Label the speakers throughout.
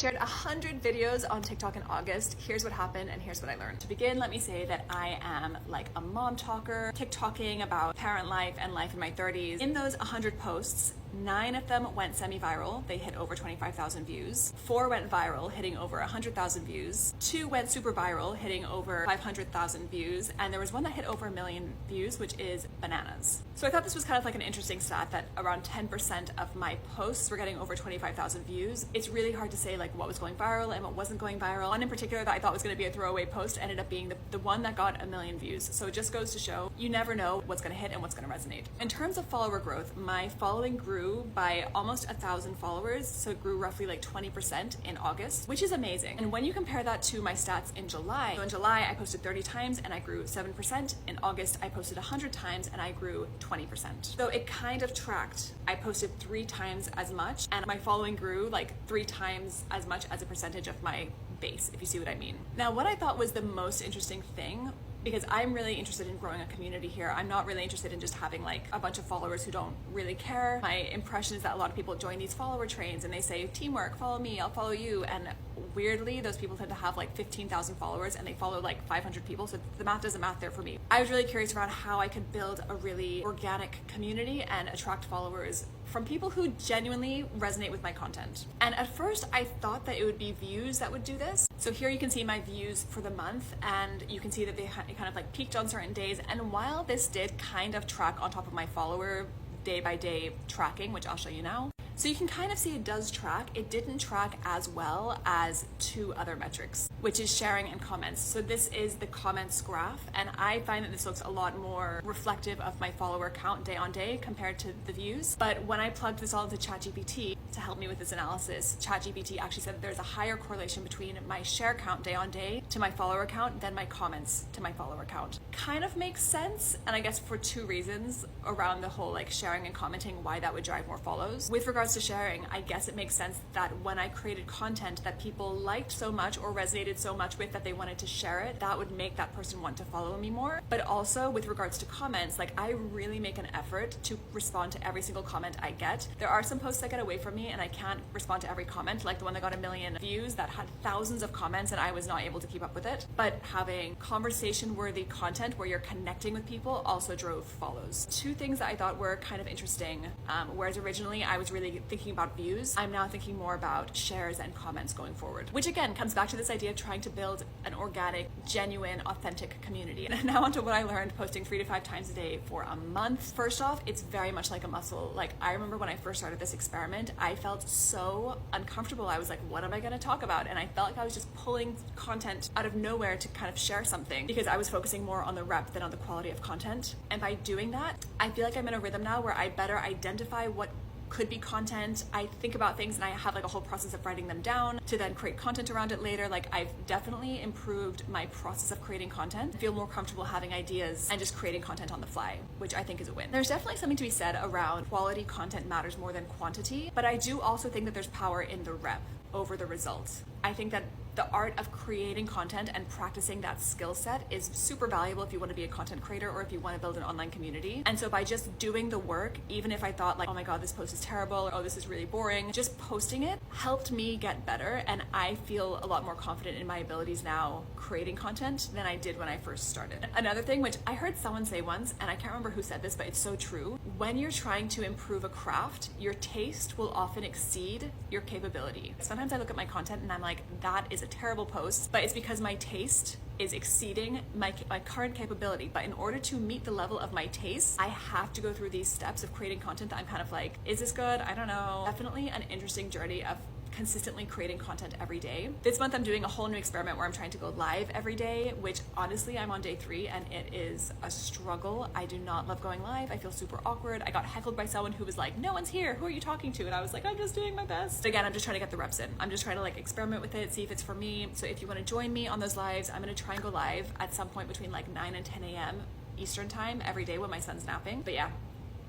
Speaker 1: shared 100 videos on TikTok in August. Here's what happened and here's what I learned. To begin, let me say that I am like a mom talker, TikToking about parent life and life in my 30s. In those 100 posts, 9 of them went semi-viral. They hit over 25,000 views. 4 went viral, hitting over 100,000 views. 2 went super viral, hitting over 500,000 views. And there was one that hit over 1 million views, which is bananas. So I thought this was kind of like an interesting stat that around 10% of my posts were getting over 25,000 views. It's really hard to say like what was going viral and what wasn't going viral. One in particular that I thought was going to be a throwaway post ended up being the one that got 1 million views. So it just goes to show you never know what's going to hit and what's going to resonate. In terms of follower growth, my following grew by almost 1,000 followers. So it grew roughly like 20% in August, which is amazing. And when you compare that to my stats in July, so in July I posted 30 times and I grew 7%. In August I posted 100 times and I grew 20%. So it kind of tracked. I posted 3 times as much and my following grew like 3 times as much as a percentage of my base, if you see what I mean. Now, what I thought was the most interesting thing, because I'm really interested in growing a community here. I'm not really interested in just having like a bunch of followers who don't really care. My impression is that a lot of people join these follower trains and they say, teamwork, follow me, I'll follow you. And weirdly, those people tend to have like 15,000 followers and they follow like 500 people. So the math doesn't math there for me. I was really curious around how I could build a really organic community and attract followers from people who genuinely resonate with my content. And at first I thought that it would be views that would do this. So here you can see my views for the month and you can see that they kind of like peaked on certain days. And while this did kind of track on top of my follower day by day tracking, which I'll show you now. So you can kind of see it does track. It didn't track as well as 2 other metrics, which is sharing and comments. So this is the comments graph. And I find that this looks a lot more reflective of my follower count day on day compared to the views. But when I plugged this all into ChatGPT to help me with this analysis, ChatGPT actually said that there's a higher correlation between my share count day on day to my follower count than my comments to my follower count. Kind of makes sense. And I guess for 2 reasons around the whole like sharing and commenting, why that would drive more follows. With regards to sharing, I guess it makes sense that when I created content that people liked so much or resonated so much with that they wanted to share it, that would make that person want to follow me more. But also with regards to comments, like I really make an effort to respond to every single comment I get. There are some posts that get away from me and I can't respond to every comment, like the one that got 1 million views that had thousands of comments and I was not able to keep up with it. But having conversation worthy content where you're connecting with people also drove follows. 2 things that I thought were kind of interesting, whereas originally I was really thinking about views, I'm now thinking more about shares and comments going forward, which again comes back to this idea of trying to build an organic, genuine, authentic community. And now onto what I learned posting 3 to 5 times a day for a month. First off, it's very much like a muscle. Like I remember when I first started this experiment, I felt so uncomfortable. I was like, what am I going to talk about? And I felt like I was just pulling content out of nowhere to kind of share something because I was focusing more on the rep than on the quality of content. And by doing that, I feel like I'm in a rhythm now where I better identify what could be content. I think about things and I have like a whole process of writing them down to then create content around it later. Like I've definitely improved my process of creating content. I feel more comfortable having ideas and just creating content on the fly, which I think is a win. There's definitely something to be said around quality content matters more than quantity, but I do also think that there's power in the rep over the results. I think that the art of creating content and practicing that skill set is super valuable if you want to be a content creator or if you want to build an online community. And so by just doing the work, even if I thought like, oh my God, this post is terrible, or oh, this is really boring, just posting it helped me get better. And I feel a lot more confident in my abilities now creating content than I did when I first started. Another thing, which I heard someone say once, and I can't remember who said this, but it's so true. When you're trying to improve a craft, your taste will often exceed your capability. Sometimes I look at my content and I'm like, that is a terrible post, but it's because my taste is exceeding my current capability. But in order to meet the level of my taste, I have to go through these steps of creating content that I'm kind of like, is this good? I don't know. Definitely an interesting journey of consistently creating content every day. This month I'm doing a whole new experiment where I'm trying to go live every day, which honestly I'm on day 3 and it is a struggle. I do not love going live. I feel super awkward. I got heckled by someone who was like, no one's here, who are you talking to? And I was like, I'm just doing my best. Again, I'm just trying to get the reps in. I'm just trying to like experiment with it, see if it's for me. So if you want to join me on those lives, I'm going to try and go live at some point between like 9 and 10 a.m. Eastern time every day when my son's napping. But yeah,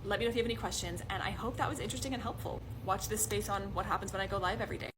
Speaker 1: let me know if you have any questions, and I hope that was interesting and helpful. Watch this space on what happens when I go live every day.